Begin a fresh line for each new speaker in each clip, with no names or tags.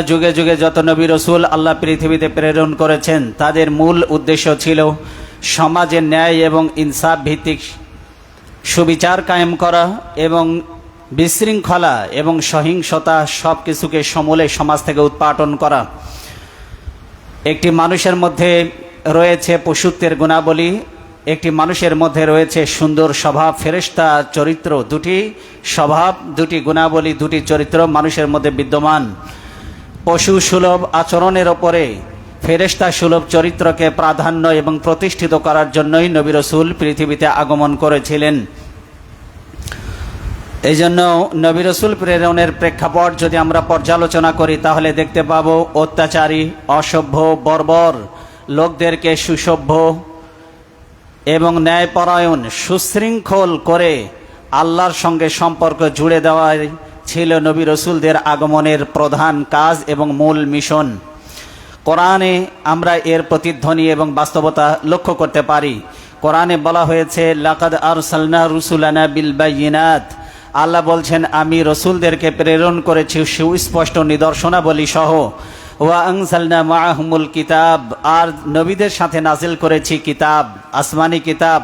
যুগে যুগে যত নবী রসুল আল্লাহ পৃথিবীতে প্রেরণ করেছেন তাদের মূল উদ্দেশ্য ছিল সমাজের ন্যায় এবং ইনসাফ ভিত্তিক সুবিচার কায়েম করা এবং বিশৃঙ্খলা এবং সহিংসতা সব কিছুকে সমূলে সমাজ থেকে উৎপাটন করা। একটি মানুষের মধ্যে রয়েছে পশুত্বের গুণাবলী, একটি মানুষের মধ্যে রয়েছে সুন্দর স্বভাব, ফেরেশতা চরিত্র। দুটি স্বভাব, দুটি গুণাবলী, দুটি চরিত্র মানুষের মধ্যে বিদ্যমান। পশু সুলভ আচরণের ওপরে ফেরেশতা সুলভ চরিত্রকে প্রাধান্য এবং প্রতিষ্ঠিত করার জন্যই নবী রাসূল পৃথিবীতে আগমন করেছিলেন। এই জন্য নবী রাসূল প্রেরণের প্রেক্ষাপট যদি আমরা পর্যালোচনা করি তাহলে দেখতে পাবো অত্যাচারী, অসভ্য, বর্বর লোকদেরকে সুসভ্য এবং ন্যায়পরায়ণ, সুশৃঙ্খল করে আল্লাহর সঙ্গে সম্পর্ক জুড়ে দেওয়াই ছিল নবী রাসূলদের আগমনের প্রধান কাজ এবং মূল মিশন। কোরআনে আমরা এর প্রতিধ্বনি এবং বাস্তবতা লক্ষ্য করতে পারি। কোরআনে বলা হয়েছে লাকাদ আরসালনা রুসুলানা বিল বাইয়িনাত। আল্লাহ বলছেন আমি রসুলদেরকে প্রেরণ করেছি সুস্পষ্ট নিদর্শনাবলী সহ। ওয়া আনজালনা মাআহুমুল কিতাব, আর নবীদের সাথে নাজিল করেছি কিতাব, আসমানি কিতাব।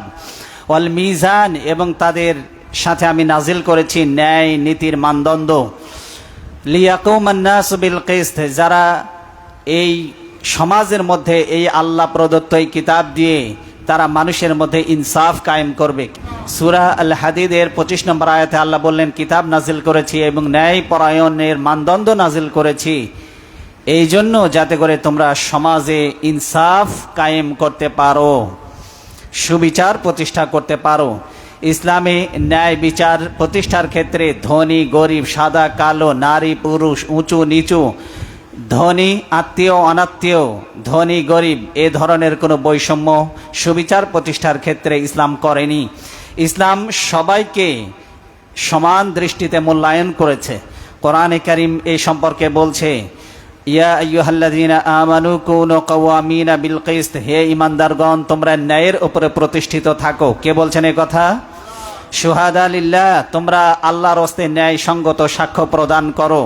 ওয়াল মিজান, এবং তাদের সাথে আমি নাজিল করেছি ন্যায় নীতির মানদণ্ড। লিয়াকুমান নাস বিল কিসত, যারা এই সমাজের মধ্যে এই আল্লাহ প্রদত্ত এই কিতাব দিয়ে তারা মানুষের মধ্যে ইনসাফ কায়েম করবে। সূরা আল হাদিদের 25 নম্বর আয়াতে আল্লাহ বললেন কিতাব নাজিল করেছি এবং ন্যায় পরায়ণের মানদণ্ড নাজিল করেছি এই জন্য যাতে করে তোমরা সমাজে ইনসাফ কায়েম করতে পারো, সুবিচার প্রতিষ্ঠা করতে পারো। ইসলামে ন্যায় বিচার প্রতিষ্ঠার ক্ষেত্রে ধনী গরিব, সাদা কালো, নারী পুরুষ, উঁচু নিচু, ধনী আত্মীয় অনাত্মীয়, ধনী গরিব এ ধরনের কোনো বৈষম্য সুবিচার প্রতিষ্ঠার ক্ষেত্রে ইসলাম করেনি। ইসলাম সবাইকে সমান দৃষ্টিতে মূল্যায়ন করেছে। কোরআনে কারীম এই সম্পর্কে বলছে ইয়া আইয়ুহাল্লাযীনা আমানু কুনু কাওয়ামিনা বিল কিসত, হে ঈমানদারগণ তোমরা ন্যায়ের উপরে প্রতিষ্ঠিত থাকো। কে বলছেন এই কথা? শুহাদা লিল্লাহ, তোমরা আল্লাহর হস্তে ন্যায় সঙ্গত সাক্ষ্য প্রদান করো।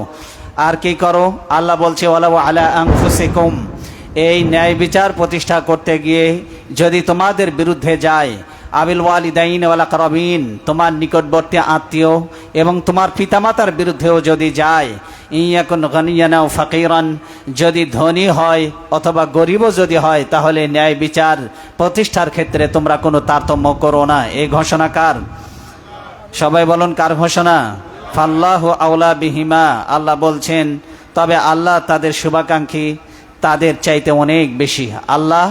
আর কি করো? আল্লাহ বলছে ওয়ালাউ আলা আনফুসিকুম, এই ন্যায় বিচার প্রতিষ্ঠা করতে গিয়ে যদি তোমাদের বিরুদ্ধে যায়, আবিল ওয়ালিদাইন ওয়াল আকরাবিন, তোমার নিকটবর্তী আত্মীয় এবং তোমার পিতামাতার বিরুদ্ধেও যদি যায়, ইয়াকুন গানিয়ান আও ফাকিরান, যদি ধনী হয় অথবা গরিবও যদি হয়, তাহলে ন্যায় বিচার প্রতিষ্ঠার ক্ষেত্রে তোমরা কোনো তারতম্য করো না। এই ঘোষণা কার? সবাই বলুন কার ঘোষণা? ফাল্লাহু আওলা বিহিমা, আল্লাহ বলছেন তবে আল্লাহ তাদের শুভাকাঙ্ক্ষী তাদের চাইতে অনেক বেশি। আল্লাহ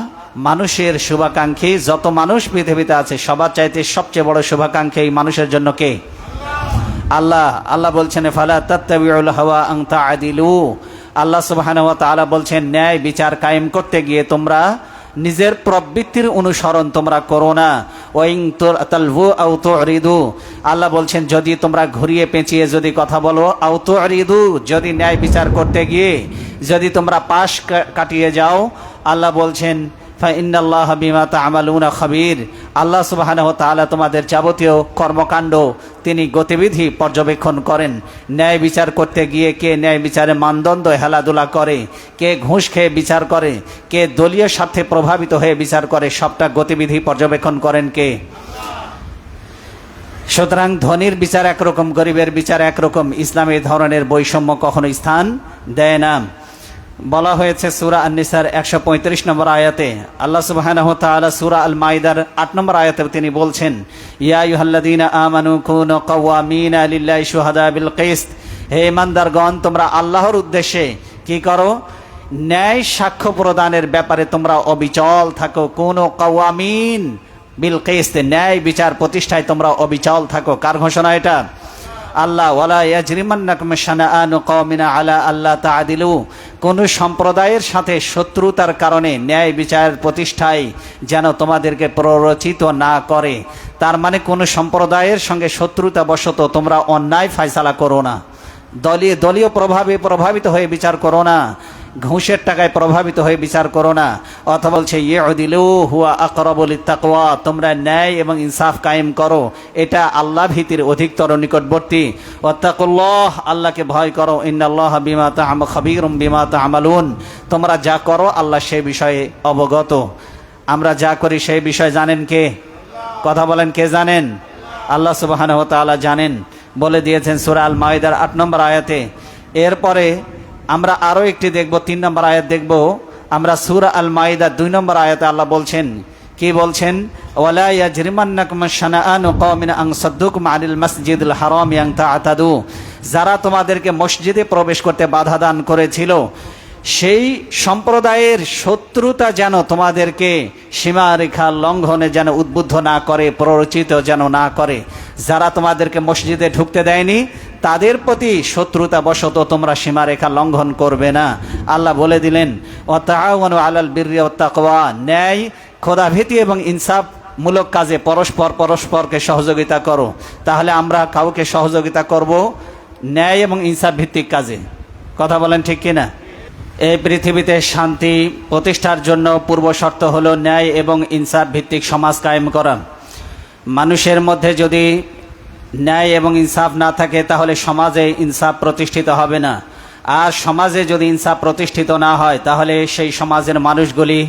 মানুষের শুভাকাঙ্ক্ষী, যত মানুষ পৃথিবীতে আছে সবার চাইতে সবচেয়ে বড় শুভাকাঙ্ক্ষী এই মানুষের জন্য কে? আল্লাহ। আল্লাহ বলছেন ফালা তাত্তাবিউল হাওয়া আন তা'দিলু, আল্লাহ সুবহানাহু ওয়া তাআলা বলছেন ন্যায় বিচার কায়েম করতে গিয়ে তোমরা নিজের প্রবৃত্তির অনুসরণ তোমরা করো না। ওয়াইন তালভু আও তুরিদু, আল্লাহ বলছেন যদি তোমরা ঘুরিয়ে পেঁচিয়ে যদি কথা বলো, আও তুরিদু, যদি ন্যায় বিচার করতে গিয়ে যদি তোমরা পাশ কাটিয়ে যাও, আল্লাহ বলছেন ফাইন্নাল্লাহা বিমা তা'মালুনা খাবীর, আল্লাহ সুবহানাহু ওয়া তাআলা তোমাদের যাবতীয় কর্মকাণ্ড তিনি গতিবিধি পর্যবেক্ষণ করেন। ন্যায় বিচার করতে গিয়ে কে ন্যায় বিচারের মানদণ্ড হেলাদুলা করে, কে ঘুষ খেয়ে বিচার করে, কে দলীয় স্বার্থে প্রভাবিত হয়ে বিচার করে, সবটা গতিবিধি পর্যবেক্ষণ করেন কে? সুতরাং ধনীর বিচার একরকম, গরিবের বিচার একরকম। ইসলামে এই ধরনের বৈষম্য কখনো স্থান দেয় না। বলা হয়েছে সূরা আন-নিসার 135 নম্বর আয়াতে, আল্লাহ সুবহানাহু ওয়া তাআলা সূরা আল মাইদার 8 নম্বর আয়াতে তিনি বলছেন ইয়া আইয়ুহাল্লাযীনা আমানু কুনু কাওয়ামিনা লিল্লাহি শুহাদা বিল কিসত, হে ঈমানদারগণ তোমরা আল্লাহর উদ্দেশ্যে কি করো? ন্যায় সাক্ষ্য প্রদানের ব্যাপারে তোমরা অবিচল থাকো। কুনু কাওয়ামিন বিল কিসত, ন্যায় বিচার প্রতিষ্ঠায় তোমরা অবিচল থাকো। কার ঘোষণা এটা? আল্লাহ। ওয়ালা ইয়াজরিমান্নাকুম শানাআনু কওমিন আলা আল্লা তা'দিলু, কোন সম্প্রদায়ের সাথে শত্রুতার কারণে ন্যায় বিচার প্রতিষ্ঠায় যেন তোমাদেরকে প্ররোচিত না করে। তার মানে কোন সম্প্রদায়ের সঙ্গে শত্রুতা বশত তোমরা অন্যায় ফয়সালা করো না, দলীয় প্রভাবে প্রভাবিত হয়ে বিচার করো না। ঘুষের টাকায় প্রভাবিত হয়ে বিচার করো না। অথবা বলছে ইউদিলু হুয়া আকরাবু লিত্তাকওয়া, তোমরা ন্যায় এবং ইনসাফ কায়েম করো, এটা আল্লাহ ভীতির অধিকতর নিকটবর্তী। ওয়াত্তাকুল্লাহ, আল্লাহকে ভয় করো। ইন্নাল্লাহা বিমা খাবীরুম বিমা তা'মালুন, তোমরা যা করো আল্লাহ সেই বিষয়ে অবগত। আমরা যা করি সেই বিষয় জানেন কে? কথা বলেন, কে জানেন? আল্লাহ সুবহানাহু ওয়া তাআলা জানেন, বলে দিয়েছেন সূরা আল মাইদার 8 নম্বর আয়াতে। এরপরে আমরা আরো একটি দেখব, 3 নম্বর আয়াত দেখব আমরা। সূরা আল মাইদার 2 নম্বর আয়াতে আল্লাহ বলছেন, কি বলছেন? ওয়ালা ইয়াজরিমান্নাকুম শানাআনু কওমিন আন সাদ্দুকুম আনিল মাসজিদিল হারামি আন তা'তাদু, যারা তোমাদেরকে মসজিদে প্রবেশ করতে বাধা দান করেছিল সেই সম্প্রদায়ের শত্রুতা যেন তোমাদেরকে সীমারেখা লঙ্ঘনে যেন উদ্বুদ্ধ না করে, প্ররোচিত যেন না করে। যারা তোমাদেরকে মসজিদে ঢুকতে দেয়নি তাদের প্রতি শত্রুতা বশত তোমরা সীমারেখা লঙ্ঘন করবে না। আল্লাহ বলে দিলেন ওয়াতাআওয়ানু আলাল বিররি ওয়াত তাকওয়া, ন্যায়, খোদাভীতি এবং ইনসাফ মূলক কাজে পরস্পরকে সহযোগিতা করো। তাহলে আমরা কাউকে সহযোগিতা করব ন্যায় এবং ইনসাফ ভিত্তিক কাজে। কথা বলেন ঠিক কিনা? এই পৃথিবীতে শান্তি প্রতিষ্ঠার জন্য পূর্ব শর্ত হলো ন্যায় এবং ইনসাফ ভিত্তিক সমাজ কায়েম করা। মানুষের মধ্যে যদি ন্যায় এবং ইনসাফ না থাকে তাহলে সমাজে ইনসাফ প্রতিষ্ঠিত হবে না। আর সমাজে যদি ইনসাফ প্রতিষ্ঠিত না হয় তাহলে সেই সমাজের মানুষগুলি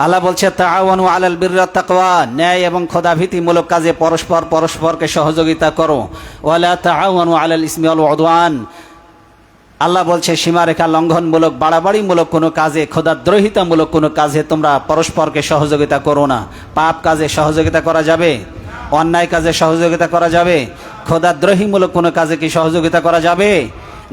আল্লাহ বলছে তাআওয়ানু আলাল বিররি ওয়াত তাকওয়া, ন্যায় এবং খোদাভীতিমূলক কাজে পরস্পরকে সহযোগিতা করো। ওয়ালা তাআওয়ানু আলাল ইসমি ওয়াল উদওয়ান, আল্লাহ বলছে সীমারেখা লঙ্ঘনমূলক, বাড়াবাড়িমূলক কোনো কাজে, খোদাদ্রোহিতামূলক কোনো কাজে তোমরা পরস্পরকে সহযোগিতা করো না। পাপ কাজে সহযোগিতা করা যাবে? অন্যায় কাজে সহযোগিতা করা যাবে? খোদাদ্রোহীমূলক কোনো কাজে কি সহযোগিতা করা যাবে?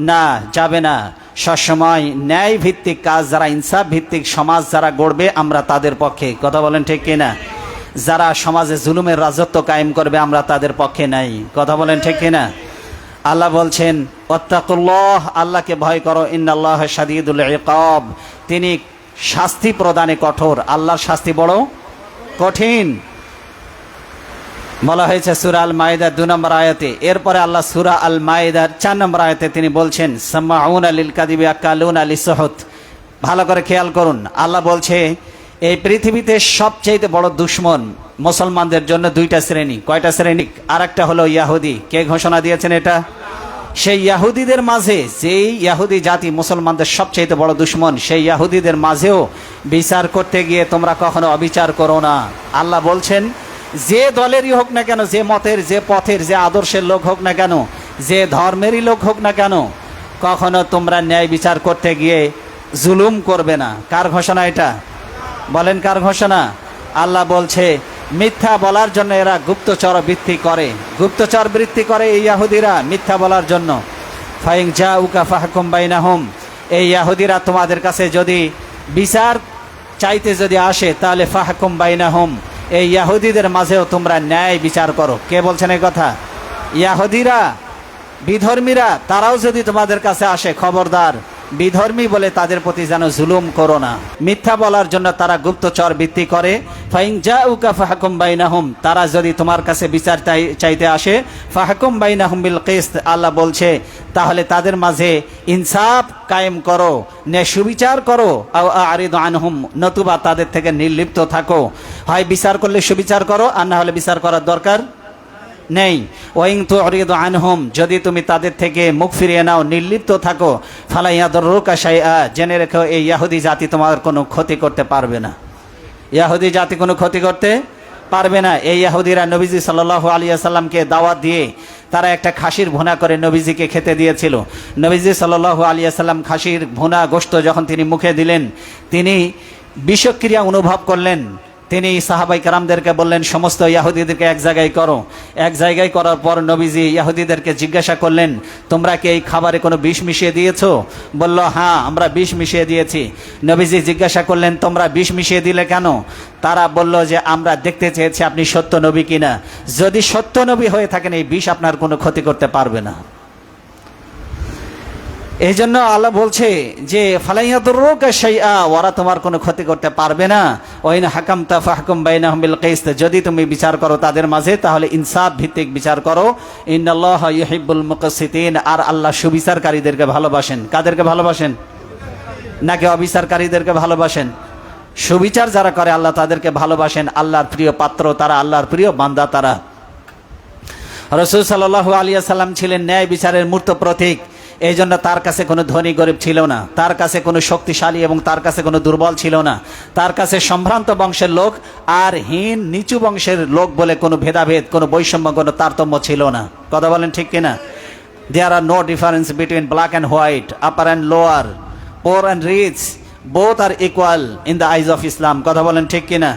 না, যাবে না। সবসময় ন্যায় ভিত্তিক কাজ, যারা ইনসাফ ভিত্তিক সমাজ যারা গড়বে আমরা তাদের পক্ষে। কথা বলেন ঠিক কিনা? যারা সমাজে জুলুমের রাজত্ব কায়েম করবে আমরা তাদের পক্ষে নাই। কথা বলেন ঠিক কিনা? আল্লাহ বলছেন ওয়াত্তাকুল্লাহ, আল্লাহকে ভয় করো। ইন্নাল্লাহা শাদীদুল ইকাব, তিনি শাস্তি প্রদানে কঠোর। আল্লাহর শাস্তি বড় কঠিন বলা হয়েছে সূরা আল মাইদার 2 নম্বর আয়াতে। এরপরে আল্লাহ সূরা আল মাইদার 4 নম্বর আয়াতে তিনি বলছেন সামাউনা লিল কাযিবি আকালুনা লিসহুত। ভালো করে খেয়াল করুন, আল্লাহ বলছে এই পৃথিবীতে সবচেয়ে বড় দুশমন মুসলমানদের জন্য 2টা শ্রেণী। কয়টা শ্রেণী? আরেকটা হলো ইহুদি। কে ঘোষণা দিয়েছেন এটা? সেই ইহুদিদের মাঝে, যেই ইহুদি জাতি মুসলমানদের সবচেয়ে বড় দুশমন, সেই ইহুদিদের মাঝেও বিচার করতে গিয়ে তোমরা কখনো অবিচার করো না। আল্লাহ বলছেন যে দলেরই হোক না কেন, যে মতের, যে পথের, যে আদর্শের লোক হোক না কেন, যে ধর্মেরই লোক হোক না কেন, কখনো তোমরা ন্যায় বিচার করতে গিয়ে জুলুম করবে না। কার ঘোষণা এটা? বলেন কার ঘোষণা? আল্লাহ বলছে মিথ্যা বলার জন্য এরা গুপ্তচর বৃত্তি করে। গুপ্তচর বৃত্তি করে এই ইহুদিরা মিথ্যা বলার জন্য। ফাইন জাউকা ফাহকুম বাইনাহুম, এই ইহুদিরা তোমাদের কাছে যদি বিচার চাইতে যদি আসে তাহলে ফাহকুম বাইনাহুম, এই ইহুদিদের মাঝেও তোমরা ন্যায় বিচার করো। কে বলছেন এই কথা? ইহুদিরা, বিধর্মীরা, তারাও যদি তোমাদের কাছে আসে খবরদার বিধর্মী বলে তাদের প্রতি যেন জুলুম করো না। মিথ্যা বলার জন্য তারা গুপ্তচর বৃত্তি করে। ফাইন জাউকা ফাহকুম বাইনাহুম, তারা যদি তোমার কাছে বিচার চাইতে আসে, ফাহকুম বাইনাহুম বিল কিসত, আল্লাহ বলছে তাহলে তাদের মাঝে ইনসাফ কায়েম করো, সুবিচার করো। আও আরিদ আনহুম, নতুবা তাদের থেকে নির্লিপ্ত থাকো। হয় বিচার করলে সুবিচার করো, আর না হলে বিচার করার দরকার নেই। ওয়াইন তুরিদু আনহুম, যদি তুমি তাদের থেকে মুখ ফিরিয়ে নাও, নির্লিপ্ত থাকো, ফালা ইয়াদুররুকা শাইআ, জেনে রেখো এই ইহুদি জাতি তোমার কোনো ক্ষতি করতে পারবে না। ইহুদি জাতি কোনো ক্ষতি করতে পারবে না। এই ইহুদিরা নবীজি সাল্লাল্লাহু আলাইহি ওয়াসাল্লামকে দাওয়াত দিয়ে তারা একটা খাসির ভুনা করে নবীজিকে খেতে দিয়েছিল। নবীজি সাল্লাল্লাহু আলাইহি ওয়াসাল্লাম খাসির ভুনা গোশত যখন তিনি মুখে দিলেন, তিনি বিষক্রিয়া অনুভব করলেন। তিনি সাহাবাই কেরামদেরকে বললেন সমস্ত ইহুদিদেরকে এক জায়গায় করো। এক জায়গায় করার পর নবীজি ইহুদিদেরকে জিজ্ঞাসা করলেন তোমরা কি এই খাবারে কোনো বিষ মিশিয়ে দিয়েছো? বলল হ্যাঁ, আমরা বিষ মিশিয়ে দিয়েছি। নবীজি জিজ্ঞাসা করলেন তোমরা বিষ মিশিয়ে দিলে কেন? তারা বলল যে আমরা দেখতে চেয়েছি আপনি সত্য নবী কিনা। যদি সত্য নবী হয়ে থাকেন এই বিষ আপনার কোনো ক্ষতি করতে পারবে না। এই জন্য আল্লাহ বলছে যে ফালাইয়াদুররুকা শাইআ, ওরা তোমার কোনো ক্ষতি করতে পারবে না। ওয়াইন হাকামতা ফাহকুম বাইনাহুম বিল কিসত, যদি তুমি বিচার করো তাদের মাঝে তাহলে ইনসাফ ভিত্তিক বিচার করো। ইন্নাল্লাহা ইউহিব্বুল মুকসিতিন, আর আল্লাহ সুবিচারকারীদেরকে ভালোবাসেন। কাদেরকে ভালোবাসেন? নাকি অবিচারকারীদেরকে ভালোবাসেন? সুবিচার যারা করে আল্লাহ তাদেরকে ভালোবাসেন। আল্লাহর প্রিয় পাত্র তারা, আল্লাহর প্রিয় বান্দা তারা। রাসূল সাল্লাল্লাহু আলাইহি ওয়াসাল্লাম ছিলেন ন্যায় বিচারের মূর্ত প্রতীক। এই জন্য তার কাছে কোনো ধনী গরিব ছিল না, তার কাছে কোনো শক্তিশালী এবং তার কাছে কোনো দুর্বল ছিল না। তার কাছে সম্ভ্রান্ত বংশের লোক আর হীন নিচু বংশের লোক বলে কোনো ভেদাভেদ, কোনো বৈষম্য, কোনো তারতম্য ছিল না। কথা বলেন ঠিক কিনা? There are no difference between black and white, upper and lower, poor and rich, both are equal in the eyes of Islam. কথা বলেন ঠিক কিনা?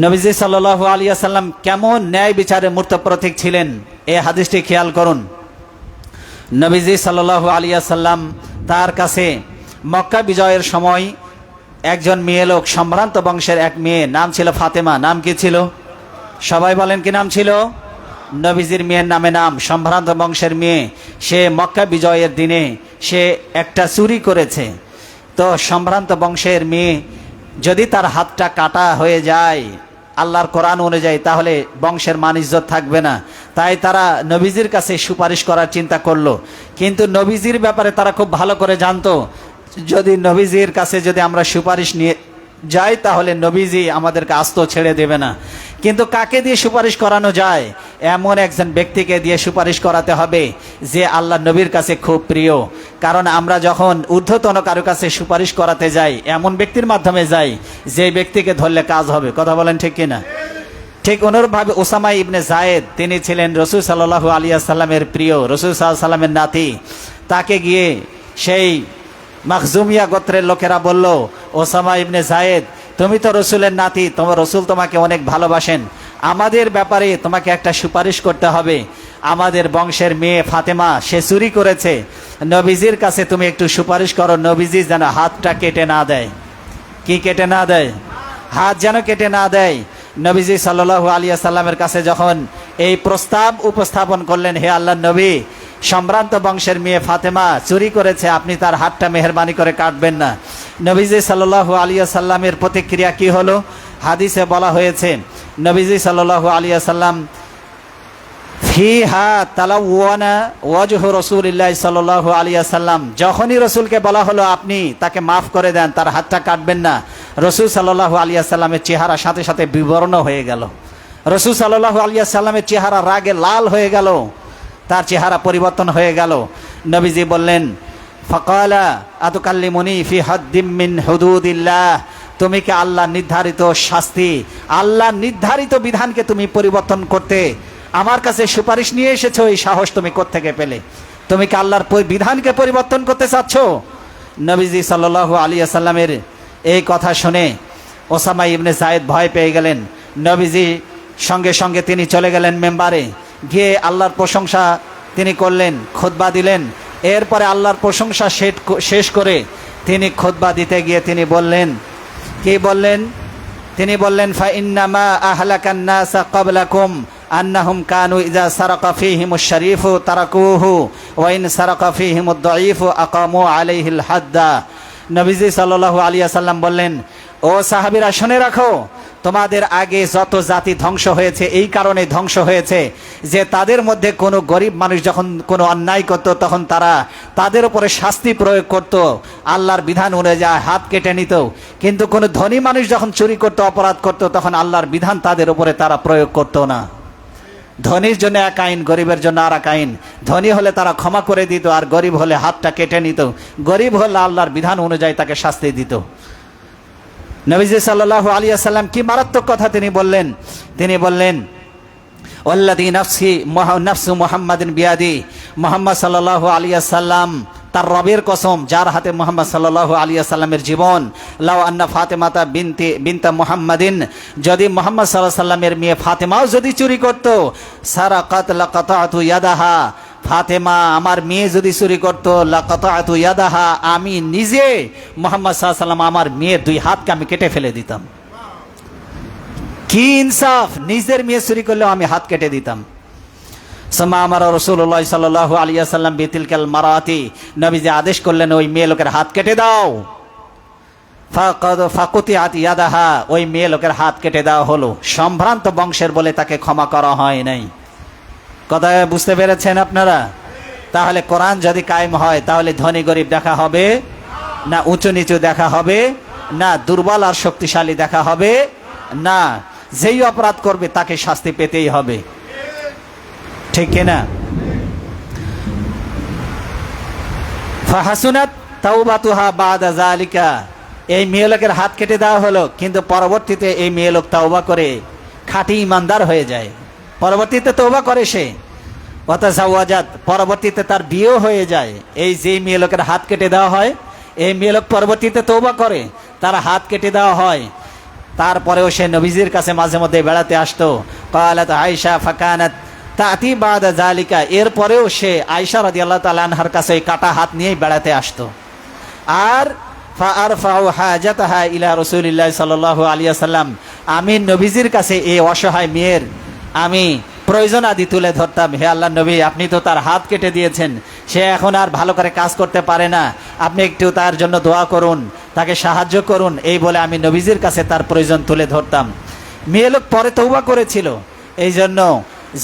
নবীজি সাল্লাল্লাহু আলাইহি ওয়াসাল্লাম কেমন ন্যায় বিচারের মূর্ত প্রতীক ছিলেন, এই হাদিসটি খেয়াল করুন। নবীজি সাল্লাল্লাহু আলাইহি ওয়াসাল্লাম তার কাছে মক্কা বিজয়ের সময় একজন মেয়ে লোক, সম্ভ্রান্ত বংশের এক মেয়ে, নাম ছিল ফাতেমা। নাম কি ছিল? সবাই বলেন কি নাম ছিল? নবীজির মেয়ের নামে নাম, সম্ভ্রান্ত বংশের মেয়ে। সে মক্কা বিজয়ের দিনে সে একটা চুরি করেছে। তো সম্ভ্রান্ত বংশের মেয়ে যদি তার হাতটা কাটা হয়ে যায় আল্লাহর কোরআন অনুযায়ী, তাহলে বংশের মান ইজ্জত থাকবে না। তাই তারা নবীজির কাছে সুপারিশ করার চিন্তা করলো। কিন্তু নবীজির ব্যাপারে তারা খুব ভালো করে জানতো, যদি নবীজির কাছে যদি আমরা সুপারিশ নিয়ে যাই তাহলে নবীজি আমাদেরকে আস্ত ছেড়ে দেবে না। কিন্তু কাকে দিয়ে সুপারিশ করানো যায়? এমন একজন ব্যক্তিকে দিয়ে সুপারিশ করাতে হবে যে আল্লাহ নবীর কাছে খুব প্রিয়। কারণ আমরা যখন ঊর্ধ্বতন কারো কাছে সুপারিশ করাতে যাই এমন ব্যক্তির মাধ্যমে যাই যে ব্যক্তিকে ধরলে কাজ হবে। কথা বলেন ঠিক কিনা? ঠিক অনুরূপভাবে ওসামা ইবনে জায়েদ, তিনি ছিলেন রাসূল সাল্লাল্লাহু আলাইহি ওয়াসাল্লামের প্রিয়, রাসূল সাল্লাল্লাহু আলাইহি ওয়াসাল্লামের নাতি। তাকে গিয়ে সেই মাখজুমিয়া গোত্রের লোকেরা বলল, ওসামা ইবনে জায়েদ, তুমি তো রসুলের নাতি, তোমার রসুল তোমাকে অনেক ভালোবাসেন, আমাদের ব্যাপারে তোমাকে একটা সুপারিশ করতে হবে। আমাদের বংশের মেয়ে ফাতেমা সে চুরি করেছে, নবীজির কাছে তুমি একটু সুপারিশ করো, নবীজি যেন হাতটা কেটে না দেয়। কি কেটে না দেয়? হাত যেন কেটে না দেয়। নবীজি সাল্লাল্লাহু আলাইহি ওয়াসাল্লামের কাছে যখন এই প্রস্তাব উপস্থাপন করলেন, হে আল্লাহর নবী, সম্ভ্রান্ত বংশের মেয়ে ফাতেমা চুরি করেছে, আপনি তার হাতটা মেহেরবানি করে কাটবেন না। নবীজি সাল্লাল্লাহু আলাইহি ওয়াসাল্লামের প্রতিক্রিয়া কি হলো? হাদিসে বলা হয়েছে, নবীজি সাল্লাল্লাহু আলাইহি ওয়াসাল্লাম ফিহা তালাওয়ানা ওয়াজহু রাসূলিল্লাহ সাল্লাল্লাহু আলাইহি ওয়াসাল্লাম, যখনই রাসূলকে বলা হলো আপনি তাকে মাফ করে দেন, তার হাতটা কাটবেন না, রাসূল সাল্লাল্লাহু আলাইহি ওয়াসাল্লামের চেহারা সাথে সাথে বিবর্ণ হয়ে গেল। রাসূল সাল্লাল্লাহু আলাইহি ওয়াসাল্লামের চেহারা রাগে লাল হয়ে গেল, তার চেহারা পরিবর্তন হয়ে গেল। নবীজি বললেন, ফাকালা আতুকাল্লিমুনি ফি হাদ্দিম মিন হুদুদিল্লাহ, তুমি কি আল্লাহ নির্ধারিত শাস্তি, আল্লাহ নির্ধারিত বিধানকে তুমি পরিবর্তন করতে আমার কাছে সুপারিশ নিয়ে এসেছো? এই সাহস তুমি কোত্থেকে পেলে? তুমি কি আল্লাহর বিধানকে পরিবর্তন করতে চাচ্ছ? নবীজি সাল্লাল্লাহু আলাইহি ওয়াসাল্লামের এই কথা শুনে ওসামা ইবনে জায়েদ ভয় পেয়ে গেলেন। নবীজি সঙ্গে সঙ্গে তিনি চলে গেলেন মেম্বারে, গিয়ে আল্লাহর প্রশংসা তিনি করলেন, খুতবা দিলেন। এরপরে আল্লাহর প্রশংসা শেষ করে তিনি খুতবা দিতে গিয়ে তিনি বললেন, কি বললেন? তিনি বললেন, ফা ইন্নামা আহলাকান নাসা ক্বাবলাকুম আন্নাহুম কানু ইযা সারাকা ফীহিমুশ শরীফু তারাকুহু ওয়া ইন সারাকা ফীহিমুদ দাঈফু আকামু আলাইহিল হাদ্দা। নবীজি সাল্লাল্লাহু আলাইহি ওয়াসাল্লাম বললেন, ও সাহাবীরা শুনে রাখো, তোমাদের আগে যত জাতি ধ্বংস হয়েছে এই কারণে ধ্বংস হয়েছে যে তাদের মধ্যে কোনো গরিব মানুষ যখন কোনো অন্যায় করত তখন তারা তাদের উপরে শাস্তি প্রয়োগ করত, আল্লাহর বিধান অনুযায়ী হাত কেটে নিত। কিন্তু কোনো ধনী মানুষ যখন চুরি করত, অপরাধ করত, তখন আল্লাহর বিধান তাদের উপরে তারা প্রয়োগ করত না। ধনীর জন্য এক আইন, গরিবের জন্য আর এক আইন। ধনী হলে তারা ক্ষমা করে দিত, আর গরিব হলে হাতটা কেটে নিত। গরিব হলে আল্লাহর বিধান অনুযায়ী তাকে শাস্তি দিত। নবীজি সাল্লাল্লাহু আলাইহি ওয়াসাল্লাম কি মারাত্মক কথা তিনি বললেন! তিনি বললেন, ওয়াল্লাযী নাফসু মুহাম্মাদিন বিয়াদি, মুহাম্মদ সাল্লাল্লাহু আলাইহি ওয়াসাল্লাম তার রবের কসম যার হাতে মুহাম্মদ সাল্লাল্লাহু আলাইহি ওয়াসাল্লামের জীবন, লাউ আন্না ফাতেমাতা বিনতা মুহাম্মাদিন, যদি মুহাম্মদ সাল্লাল্লাহু আলাইহি ওয়াসাল্লামের মেয়ে ফাতেমাও যদি চুরি করত, সারাকাত লাকাতাতু ইয়াদাহা, ফাতেমা আমার মেয়ে যদি চুরি করত, লাকাতাতু ইয়াদাহা, আমি নিজে মুহাম্মদ সাল্লাল্লাহু আলাইহি ওয়াসাল্লাম আমার মেয়ের দুই হাতকে আমি কেটে ফেলে দিতাম। কি ইনসাফ! নিজের মেয়ে চুরি করলেও আমি হাত কেটে দিতাম। সমা আমার রাসূলুল্লাহ সাল্লাল্লাহু আলাইহি ওয়াসাল্লাম বিতিলকাল মারাতি, নবীজি আদেশ করলেন ওই মেয়ে লোকের হাত কেটে দাও। ফাকুতিয়াত ইয়াদাহা, ওই মেয়ে লোকের হাত কেটে দেওয়া হলো। সম্ভ্রান্ত বংশের বলে তাকে ক্ষমা করা হয় নাই। কথা বুঝতে পেরেছেন আপনারা? তাহলে কোরআন যদি কায়েম হয় তাহলে ধনী গরিব দেখা হবে না উঁচু নিচু দেখা হবে, না দুর্বল আর শক্তিশালী দেখা হবে, না যেই অপরাধ করবে তাকে শাস্তি পেতেই হবে, ঠিক কিনা? ফাহাসুনাত তাওবাতুহা বাদা যালিকা, এই মেয়ে লোকের হাত কেটে দেওয়া হলো, কিন্তু পরবর্তীতে এই মেয়ে লোক তওবা করে খাঁটি ইমানদার হয়ে যায়। পরবর্তীতে তওবা করে সে, ওয়াতাজাওয়াজাত, পরবর্তীতে তার বিয়েও হয়ে যায়। এই যে মেয়ে লোকের হাত কেটে দেওয়া হয়, এই মেয়ে লোক পরবর্তীতে তওবা করে, তার হাত কেটে দেওয়া হয়, তারপরেও সে নবীজির কাছে মাঝে মধ্যে বেড়াতে আসতো। ক্বালাত আয়েশা ফাকানাত তাতি বাদা যালিকা, এরপরেও সে আয়েশা রাদিয়াল্লাহু তাআলা আনহার কাছে এই কাটা হাত নিয়েই বেড়াতে আসতো। আর ফাআরফাউ হাজাতাহা ইলা রাসূলিল্লাহ সাল্লাল্লাহু আলাইহি ওয়াসাল্লাম, আমি নবীজির কাছে এই অসহায় মেয়ের আমি প্রয়োজন আদি তুলে ধরতাম। হে আল্লাহর নবী, আপনি তো তার হাত কেটে দিয়েছেন, সে এখন আর ভালো করে কাজ করতে পারে না, আপনি একটু তার জন্য দোয়া করুন, তাকে সাহায্য করুন, এই বলে আমি নবীজির কাছে তার প্রয়োজন তুলে ধরতাম। মেয়ে লোক পরে তওবা করেছিল। এই জন্য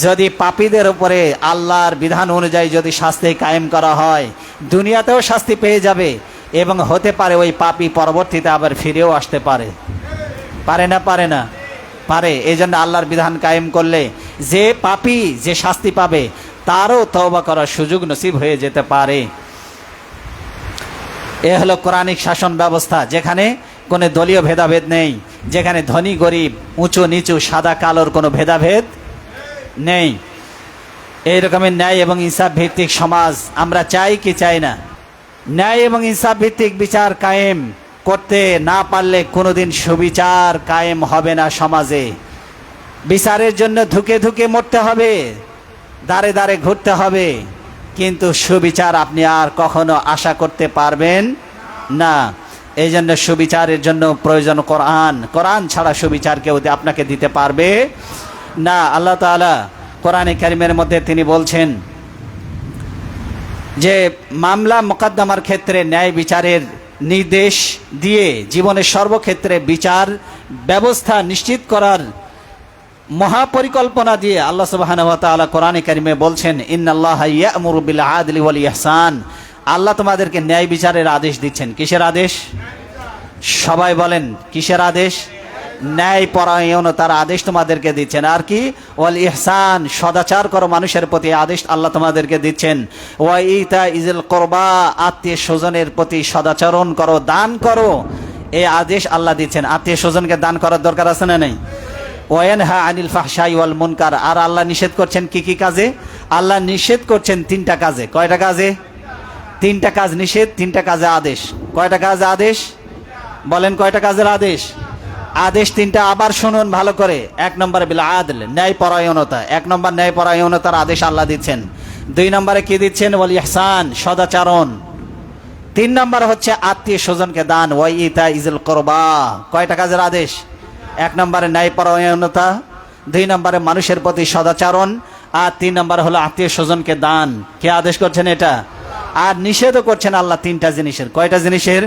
যদি পাপীদের উপরে আল্লাহর বিধান অনুযায়ী যদি শাস্তি কায়েম করা হয়, দুনিয়াতেও শাস্তি পেয়ে যাবে, এবং হতে পারে ওই পাপী পরবর্তীতে আবার ফিরেও আসতে পারে। পারে না? পারে না? পারে। এই জন্য আল্লাহর বিধান কায়েম করলে যে পাপী যে শাস্তি পাবে, তারও তওবা করার সুযোগ নসিব হয়ে যেতে পারে। এ হলো কোরআনিক শাসন ব্যবস্থা, যেখানে কোনো দলীয় ভেদাভেদ নেই, যেখানে ধনী গরিব, উঁচু নিচু, সাদা কালোর কোনো ভেদাভেদ নেই। এই রকমের ন্যায় এবং ইনসাফ ভিত্তিক সমাজ আমরা চাই কি চাই না? ন্যায় এবং ইনসাফ ভিত্তিক বিচার কায়েম করতে না পারলে কোনোদিন সুবিচার কায়েম হবে না সমাজে। বিচারের জন্য ধুকে ধুকে মরতে হবে, দাঁড়ে দাঁড়ে ঘুরতে হবে, কিন্তু সুবিচার আপনি আর কখনো আশা করতে পারবেন না। এই জন্য সুবিচারের জন্য প্রয়োজন কোরআন। কোরআন ছাড়া সুবিচার কেউ আপনাকে দিতে পারবে না। আল্লাহ তাআলা কোরআনে কারিমের মধ্যে তিনি বলছেন যে মামলা মোকদ্দমার ক্ষেত্রে ন্যায় বিচারের নির্দেশ দিয়ে জীবনের সর্বক্ষেত্রে বিচার ব্যবস্থা নিশ্চিত করার মহাপরিকল্পনা দিয়ে আল্লাহ সুবহানাহু ওয়া তাআলা কোরআনে কারিমে বলছেন, ইন্নাল্লাহা ইয়া'মুরু বিল আদলি ওয়াল ইহসান, আল্লাহ তোমাদেরকে ন্যায় বিচারের আদেশ দিচ্ছেন। কিসের আদেশ? সবাই বলেন কিসের আদেশ? ন্যায় পরায়ণতার আদেশ তোমাদেরকে দিচ্ছেন। আর কি? ওয়াল ইহসান, সদাচার করো মানুষের প্রতি, আদেশ আল্লাহ তোমাদেরকে দিচ্ছেন। ওয়া ইতা ইজিল কুরবা, আত্মীয় স্বজনের প্রতি সদাচরণ করো, দান করো, এই আদেশ আল্লাহ দিচ্ছেন। আত্মীয় স্বজনকে দান করার দরকার আছে না নাই? ওয়ানহা আনিল ফাহশাই ওয়াল মুনকার, আর আল্লাহ নিষেধ করছেন কি কি কাজে? আল্লাহ নিষেধ করছেন তিনটা কাজে। কয়টা কাজে? তিনটা কাজ নিষেধ, তিনটা কাজে আদেশ। কয়টা কাজ আদেশ? বলেন কয়টা কাজের আদেশ? আদেশ তিনটা, আবার শুনুন ভালো করে। এক নম্বরে বিল আদল, ন্যায় পরায়ণতা, এক নম্বর ন্যায় পরায়ণতার আদেশ আল্লাহ দিচ্ছেন। দুই নম্বরে কি দিচ্ছেন? ওয়াল ইহসান, সদাচরণ। তিন নম্বর হচ্ছে আত্মীয় স্বজনকে দান, ওয়া ইতা ইজিল কুরবা। কয়টা কাজের আদেশ? এক নম্বরে ন্যায় পরায়ণতা, দুই নম্বরে মানুষের প্রতি সদাচরণ, আর তিন নম্বর হলো আত্মীয় স্বজনকে দান। কে আদেশ করছেন এটা? আর নিষেধও করছেন আল্লাহ তিনটা জিনিসের। কয়টা জিনিসের?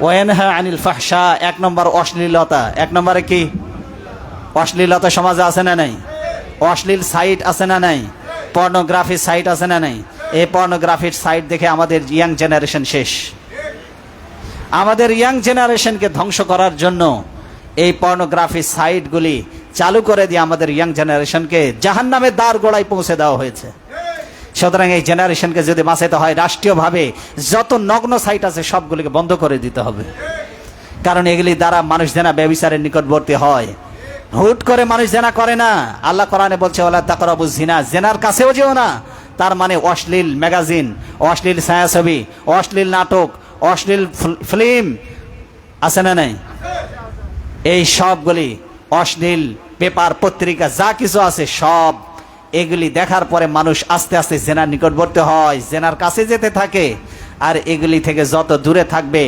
ওয়ানহা আনিল ফাহশা, এক নম্বর অশ্লীলতা। এক নম্বরে কি? অশ্লীলতা সমাজে আছে না নাই? অশ্লীল সাইট আছে না নাই? পর্নোগ্রাফি সাইট আছে না নাই? এই পর্নোগ্রাফির সাইট দেখে আমাদের ইয়াং জেনারেশন শেষ। আমাদের ইয়াং জেনারেশনকে ধ্বংস করার জন্য এই পর্নোগ্রাফি সাইটগুলি চালু করে দিয়ে আমাদের ইয়াং জেনারেশনকে জাহান্নামের দ্বার গোড়ায় পৌঁছে দেওয়া হয়েছে। সুতরাং এই জেনারেশনকে যদি বাঁচাতে হয়, রাষ্ট্রীয়ভাবে যত নগ্ন সাইট আছে সবগুলিকে বন্ধ করে দিতে হবে। কারণ এগুলি দ্বারা মানুষ জেনা ব্যভিচারের নিকটবর্তী হয়। হুট করে মানুষ জেনা করে না। আল্লাহ কোরআনে বলছে, ওয়ালা তাকরাবুজ জিনা, জেনার কাছেও যেও না। তার মানে অশ্লীল ম্যাগাজিন, অশ্লীল ছায়াছবি, অশ্লীল নাটক, অশ্লীল ফিল্ম আছে না নাই? এই সবগুলি অশ্লীল পেপার পত্রিকা যা কিছু আছে সব এগুলি দেখার পরে মানুষ আস্তে আস্তে জেনার নিকটবর্তী হয়, জেনার কাছে যেতে থাকে। আর এগুলি থেকে যত দূরে থাকবে,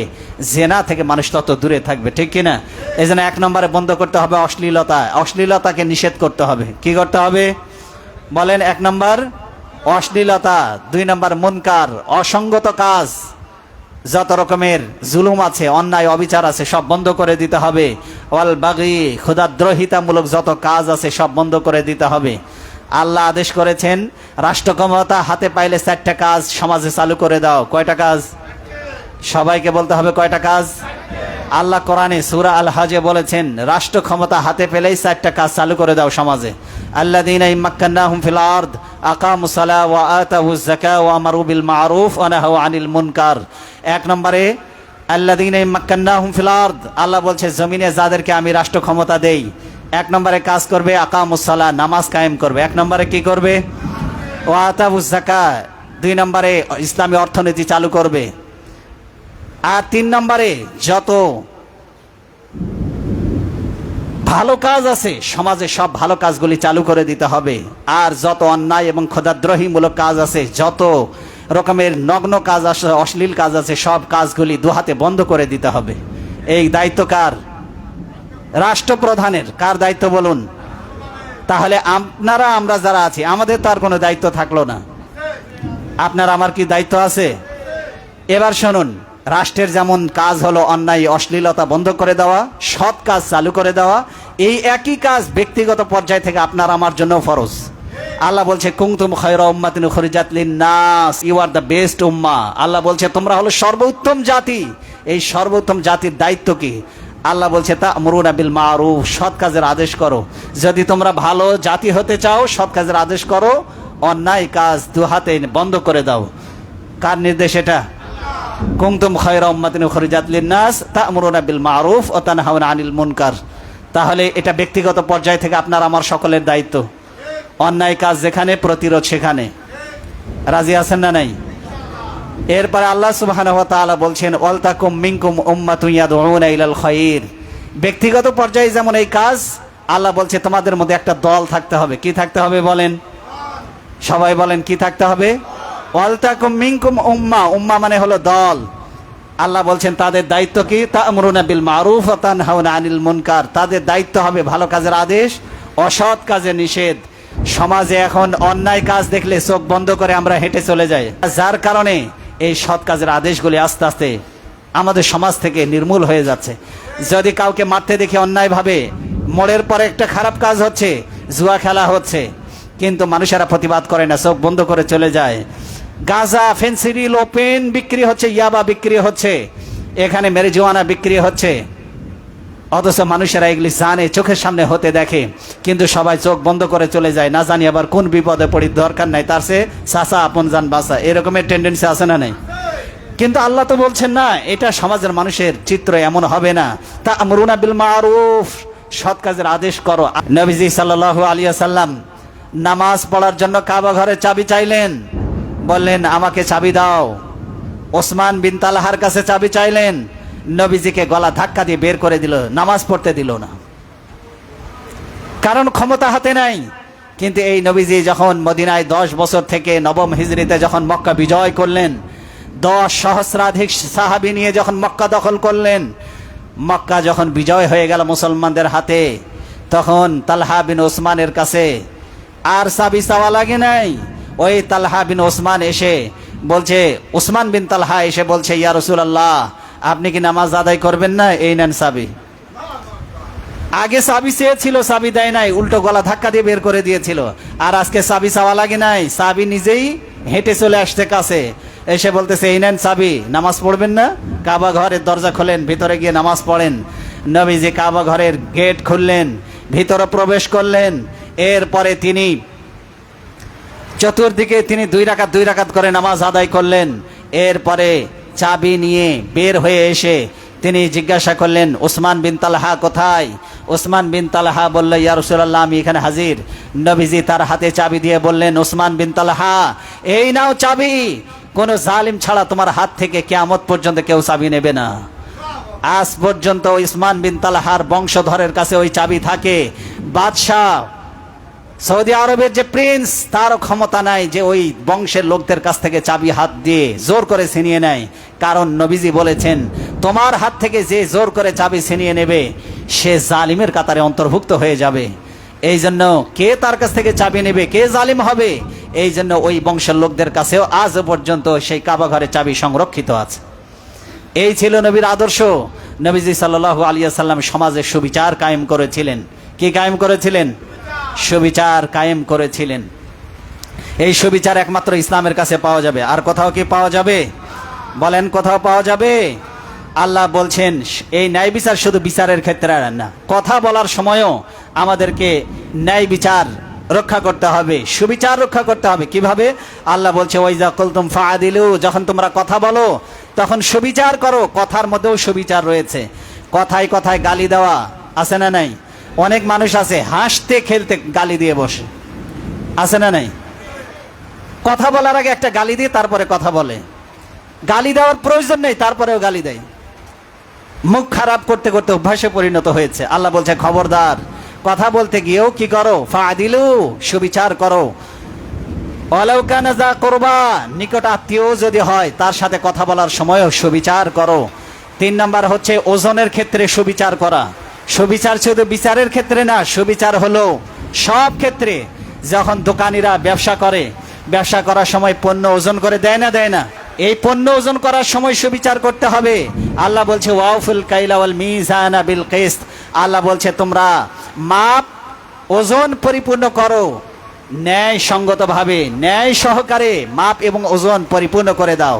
জেনা থেকে মানুষ তত দূরে থাকবে, ঠিক কিনা? এই জন্য এক নম্বরে বন্ধ করতে হবে অশ্লীলতা। অশ্লীলতাকে নিষেধ করতে হবে। কি করতে হবে বলেন? এক নম্বর অশ্লীলতা, দুই নম্বর মুনকার, অসঙ্গত কাজ, যত রকমের জুলুম আছে, অন্যায় অবিচার আছে সব বন্ধ করে দিতে হবে। ওয়াল বাগি, ক্ষুধাদ্রোহিতামূলক যত কাজ আছে সব বন্ধ করে দিতে হবে। আল্লাহ আদেশ করেছেন, রাষ্ট্র ক্ষমতা হাতে পাইলে 4টা কাজ সমাজে চালু করে দাও। কয়টা কাজ? সবাইকে বলতে হবে কয়টা কাজ? আল্লাহ কোরআনে সূরা আল হজে বলেছেন, রাষ্ট্র ক্ষমতা হাতে পেলেই 4টা কাজ চালু করে দাও সমাজে। আল্লাযীনা ইম্মাক্কান্নাহুম ফিল আরদ আকামুস সালাহ ওয়া আতাউজ যাকাহ ওয়া আমারু বিল মারুফ ওয়া নাহাউ আনিল মুনকার। 1 নম্বরে আল্লাযীনা ইম্মাক্কান্নাহুম ফিল আরদ, আল্লাহ বলছে জমিনে যাদেরকে আমি রাষ্ট্র ক্ষমতা দেই, 1 নম্বরে কাজ করবে আকামুস সালাহ, নামাজ কায়েম করবে। 1 নম্বরে কি করবে? ওয়া আতাউজ যাকাহ, 2 নম্বরে ইসলামী অর্থনীতি চালু করবে। আর 3 নম্বরে যত ভালো কাজ আছে সমাজে সব ভালো কাজগুলি চালু করে দিতে হবে। আর যত অন্যায় এবং খোদাদ্রোহীমূলক কাজ আছে, যত রকমের নগ্ন কাজ আছে, অশ্লীল কাজ আছে, সব কাজগুলি দুহাতে বন্ধ করে দিতে হবে। এই দায়িত্ব কার? রাষ্ট্রপ্রধানের। কার দায়িত্ব বলুন? তাহলে আপনারা আমরা যারা আছি আমাদের তো আর কোনো দায়িত্ব থাকলো না। আপনার আমার কি দায়িত্ব আছে? এবার শুনুন, রাষ্ট্রের যেমন কাজ হলো অন্যায় অশ্লীলতা বন্ধ করে দেওয়া, সৎ কাজ চালু করে দেওয়া, এই একই কাজ ব্যক্তিগত পর্যায় থেকে আপনার আমার জন্য ফরজ। আল্লাহ বলছে কুনতুম খায়রা উম্মাতিন উখরিজাত লিন-নাস, ইউ আর দ্য বেস্ট উম্মাহ। আল্লাহ বলছে তোমরা হলো সর্বোত্তম জাতি। এই সর্বোত্তম জাতির দায়িত্ব কি? আল্লাহ বলছে তা'মুরুনা বিল মারুফ, সৎ কাজের আদেশ করো। যদি তোমরা ভালো জাতি হতে চাও সৎ কাজের আদেশ করো, অন্যায় কাজ দুহাতে বন্ধ করে দাও। কার নির্দেশ এটা? কুনতুম খায়রা উম্মাতিন উখরিজাত লিন-নাস তা'মুরুনা বিল মারুফ ওয়া তানহাউনা আনিল মুনকার। তাহলে এটা ব্যক্তিগত পর্যায় থেকে আপনার আমার সকলের দায়িত্ব। অন্যায় কাজ যেখানে, প্রতিরোধ সেখানে। রাজি আছেন না নাই? এরপরে আল্লাহ সুবহানাহু ওয়া তাআলা বলছেন ওয়ালতাকুম মিনকুম উম্মাতুন ইয়াদউনা ইলাল খায়র। ব্যক্তিগত পর্যায়ে যেমন এই কাজ, আল্লাহ বলছে তোমাদের মধ্যে একটা দল থাকতে হবে। কি থাকতে হবে বলেন? সবাই বলেন কি থাকতে হবে? ওয়ালতাকুম মিনকুম উম্মাহ, উম্মাহ মানে হলো দল। আল্লাহ বলছেন তাদের দায়িত্ব কি? তা'মুরুনা বিল মারুফ ওয়া তানহাউনা আনিল মুনকার। তাদের দায়িত্ব হবে ভালো কাজের আদেশ, অসৎ কাজের নিষেধ। সমাজে এখন অন্যায় কাজ দেখলে চোখ বন্ধ করে আমরা হেঁটে চলে যাই, যার কারণে এই সৎ কাজের আদেশগুলি আস্তে আস্তে আমাদের সমাজ থেকে নির্মূল হয়ে যাচ্ছে। যদি কাউকে মারতে দেখি অন্যায়ভাবে, মোড়ের পরে একটা খারাপ কাজ হচ্ছে, জুয়া খেলা হচ্ছে, কিন্তু মানুষেরা প্রতিবাদ করে না, চোখ বন্ধ করে চলে যায়। গাঁজা, ফেন্সিডিল, ওপেন বিক্রি হচ্ছে, ইয়াবা বিক্রি হচ্ছে, এখানে মেরিজুয়ানা বিক্রি হচ্ছে, অথচ মানুষেরা এগুলি জানে, চোখের সামনে হতে দেখে, কিন্তু সবাই চোখ বন্ধ করে চলে যায়। না জানি আবার কোন বিপদে পড়ি, দরকার নাই, তার সে চাচা আপন জান বাঁচা, এরকমের টেন্ডেন্সি আছে না নাই? কিন্তু আল্লাহ তো বলছেন না, এটা সমাজের মানুষের চিত্র এমন হবে না। তা'মুরুনা বিল মারুফ, সৎ কাজের আদেশ করো। নবীজি সাল্লাল্লাহু আলাইহি ওয়াসাল্লাম নামাজ পড়ার জন্য কাবা ঘরের চাবি চাইলেন, বললেন আমাকে চাবি দাও। ওসমান বিন তালহার কাছে চাবি চাইলেন, নবীজিকে গলা ধাক্কা দিয়ে বের করে দিল, নামাজ পড়তে দিল না, কারণ ক্ষমতা হাতে নাই। কিন্তু এই নবীজি যখন মদিনায় 10 বছর থেকে নবম হিজরিতে যখন মক্কা বিজয় করলেন, 10 সহস্রাধিক সাহাবী নিয়ে যখন মক্কা দখল করলেন, মক্কা যখন বিজয় হয়ে গেল মুসলমানদের হাতে, তখন তালহা বিন ওসমানের কাছে আর চাবি চাওয়া লাগে নাই। ওই তালহা বিন ওসমান এসে বলছে, ওসমান বিন তালহা এসে বলছে, ইয়া রাসূলুল্লাহ আপনি কি নামাজ আদায় করবেন না? এই নেন চাবি। আগে চাবি চেয়েছিল, চাবি দেয় নাই, উল্টো গলা ধাক্কা দিয়ে বের করে দিয়েছিল। আর আজকে চাবি চাওয়া লাগে নাই, চাবি নিজেই হেঁটে চলে আসছে কাছে, এসে বলতেছে এই নেন চাবি, নামাজ পড়বেন না? কাবা ঘরের দরজা খোলেন, ভিতরে গিয়ে নামাজ পড়েন। নবীজি কাবা ঘরের গেট খুললেন, ভিতরে প্রবেশ করলেন। এরপরে তিনি চতুর্দিকে তিনি 2 রাকাত করে নামাজ আদায় করলেন। এরপরে চাবি নিয়ে বের হয়ে এসে তিনি জিজ্ঞাসা করলেন, ওসমান বিন তালহা কোথায়? ওসমান বিন তালহা বলল, ইয়া রাসূলুল্লাহ আমি এখানে হাজির। নবীজি তার হাতে চাবি দিয়ে বললেন, ওসমান বিন তালহা এই নাও চাবি, কোন জালিম ছাড়া তোমার হাত থেকে কিয়ামত পর্যন্ত কেউ চাবি নেবে না। আজ পর্যন্ত ওসমান বিন তালহার বংশধরের কাছে ওই চাবি থাকে। বাদশাহ সৌদি আরবের যে প্রিন্স, তারও ক্ষমতা নাই যে ওই বংশের লোকদের কাছ থেকে চাবি হাত দিয়ে জোর করে ছিনিয়ে নেয়, কারণ নবীজি বলেছেন তোমার হাত থেকে যে জোর করে চাবি ছিনিয়ে নেবে সে জালিমের কাতারে অন্তর্ভুক্ত হয়ে যাবে। এই জন্য কে তার কাছ থেকে চাবি নেবে, কে জালিম হবে, এই জন্য ওই বংশের লোকদের কাছেও আজ পর্যন্ত সেই কাবা ঘরে চাবি সংরক্ষিত আছে। এই ছিল নবীর আদর্শ। নবীজি সাল্লাল্লাহু আলাইহি ওয়াসাল্লাম সমাজে সুবিচার কায়েম করেছিলেন। কি কায়েম করেছিলেন? সুবিচার কায়েম করেছিলেন। এই সুবিচার একমাত্র ইসলামের কাছে পাওয়া যাবে, আর কোথাও কি পাওয়া যাবে? বলেন কোথাও পাওয়া যাবে? আল্লাহ বলছেন এই ন্যায় বিচার শুধু বিচারের ক্ষেত্রে না, কথা বলার সময়ও আমাদেরকে ন্যায় বিচার রক্ষা করতে হবে, সুবিচার রক্ষা করতে হবে। কিভাবে? আল্লাহ বলছে ওয়াইজা কুলতুম ফাআদিলু, যখন তোমরা কথা বলো তখন সুবিচার করো। কথার মধ্যেও সুবিচার রয়েছে। কথায় কথায় গালি দেওয়া আছে না নাই? অনেক মানুষ আছে হাসতে খেলতে গালি দিয়ে বসে, আছে না নাই? কথা বলার আগে একটা গালি দিয়ে তারপরে কথা বলে। গালি দেওয়ার প্রয়োজন নেই, তারপরেও গালি দেয়। মুখ খারাপ করতে করতে অভ্যাসে পরিণত হয়েছে। আল্লাহ বলছে খবরদার, কথা বলতে গিয়েও কি করো? ফাআদিলু, সুবিচার করো। ওয়ালাউ কানা যা কুরবা, নিকট আত্মীয় যদি হয় তার সাথে কথা বলার সময়ও সুবিচার করো। 3 নাম্বার হচ্ছে ওজনের ক্ষেত্রে সুবিচার করা। সুবিচার শুধু বিচারের ক্ষেত্রে না, সুবিচার হলো সব ক্ষেত্রে। যখন দোকানিরা ব্যবসা করে, ব্যবসা করার সময় পণ্য ওজন করে দেয় না দেয় না? এই পণ্য ওজন করার সময় সুবিচার করতে হবে। আল্লাহ বলছে ওয়াউফুল কাইলা ওয়াল মিজানা বিল কিসত, আল্লাহ বলছে তোমরা মাপ ওজন পরিপূর্ণ করো, ন্যায় সঙ্গতভাবে ন্যায় সহকারে মাপ এবং ওজন পরিপূর্ণ করে দাও।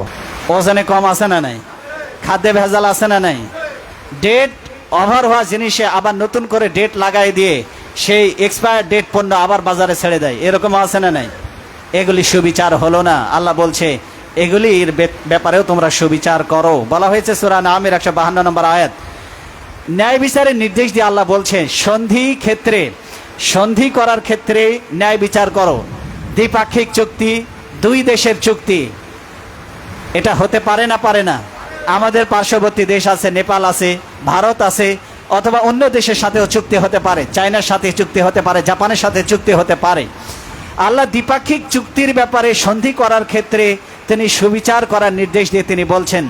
ওজনে কম আছে না নাই? খাদ্যে ভেজাল আছে না নাই? ডেট ওভার হওয়া জিনিসে আবার নতুন করে ডেট লাগাই দিয়ে সেই এক্সপায়ার ডেট পণ্য আবার বাজারে ছেড়ে দেয়, এরকম আছে না নাই? এগুলি সুবিচার হলো না। আল্লাহ বলছে এগুলির ব্যাপারেও তোমরা সুবিচার করো। বলা হয়েছে সূরা নামের 152 নম্বর আয়াত। ন্যায় বিচারের নির্দেশ দিয়ে আল্লাহ বলছেন সন্ধি করার ক্ষেত্রে ন্যায় বিচার করো। দ্বিপাক্ষিক চুক্তি, দুই দেশের চুক্তি, এটা হতে পারে না? পারে না? আমাদের পার্শ্ববর্তী দেশ আছে, নেপাল আছে, ভারত আছে, অথবা অন্য দেশের সাথেও চুক্তি হতে পারে, চায়নার সাথে চুক্তি হতে পারে, জাপানের সাথে চুক্তি হতে পারে। আল্লাহ দ্বিপাক্ষিক চুক্তির ব্যাপারে সন্ধি করার ক্ষেত্রে তিনি সুবিচার করার নির্দেশ দিয়ে তিনি বলছেন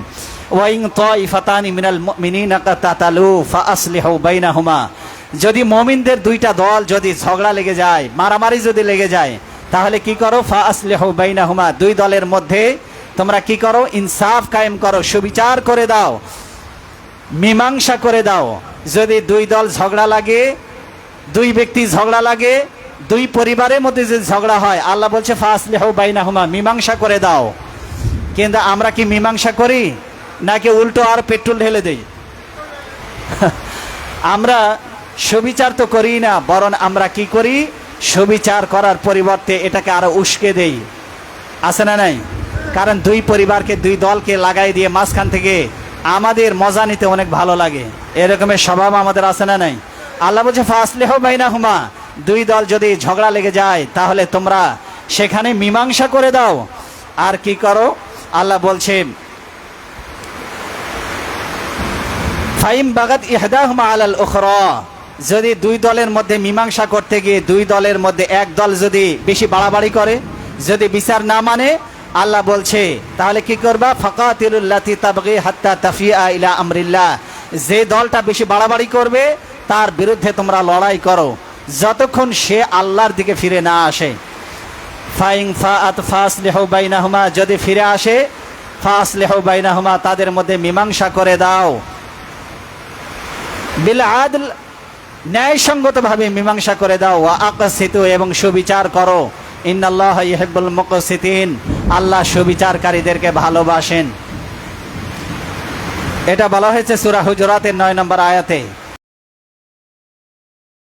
ওয়াইন তাইফাতানি মিনাল মুমিনিনা কাতাতালু ফাআসলিহু বাইনাহুমা, যদি মুমিনদের দুইটা দল যদি ঝগড়া লেগে যায়, মারামারি যদি লেগে যায়, তাহলে কি করো? ফাআসলিহু বাইনাহুমা, দুই দলের মধ্যে তোমরা কি করো? ইনসাফ কায়েম করো, সুবিচার করে দাও, মীমাংসা করে দাও। যদি দুই দল ঝগড়া লাগে, দুই ব্যক্তি ঝগড়া লাগে, দুই পরিবারের মধ্যে যদি ঝগড়া হয়, আল্লাহ বলছে ফাআসলিহু বাইনাহুমা, মীমাংসা করে দাও। কিন্তু আমরা কি মীমাংসা করি নাকি উল্টো আর পেট্রোল ঢেলে দেই? আমরা সুবিচার তো করি না, বরং আমরা কি করি? সুবিচার করার পরিবর্তে এটাকে আরো উস্কে দেই, আছে না নাই? কারণ দুই পরিবারকে, দুই দলকে লাগাই দিয়ে মাঝখান থেকে আমাদের মজা নিতে অনেক ভালো লাগে, এরকমের স্বভাব আমাদের আছে না নাই? আল্লাহ বলছে ফাআসলিহু বাইনাহুমা, দুই দল যদি ঝগড়া লেগে যায় তাহলে তোমরা সেখানে মীমাংসা করে দাও। আর কি করো? আল্লাহ বলছে ফাইম বাগাত ইহদাহুমা আলাল উখরা, যদি দুই দলের মধ্যে মীমাংসা করতে গিয়ে দুই দলের মধ্যে এক দল যদি বেশি বাড়াবাড়ি করে, যদি বিচার না মানে, আল্লাহ বলছে তাহলে কি করবা? ফাকাতিলুল লাতি তাবগি হাত্তা তাফিয়া ইলা আমরিল্লাহ, যে দলটা বেশি বাড়াবাড়ি করবে তার বিরুদ্ধে তোমরা লড়াই করো যতক্ষণ সে আল্লাহর দিকে ফিরে না আসে। ফাইন ফাআত ফাসলিহু বাইনাহুমা, যদি ফিরে আসে, ফাসলিহু বাইনাহুমা, তাদের মধ্যে মীমাংসা করে দাও। বিল আদল, ন্যায়সঙ্গতভাবে মীমাংসা করে দাও। ওয়া আকসিতু, এবং সুবিচার করো। ইন্নাল্লাহা ইউহিব্বুল মুকসিতিন, আল্লাহ সুবিচারকারীদেরকে ভালোবাসেন। এটা বলা হয়েছে সূরা হুজুরাতের 9 নম্বর আয়াতে।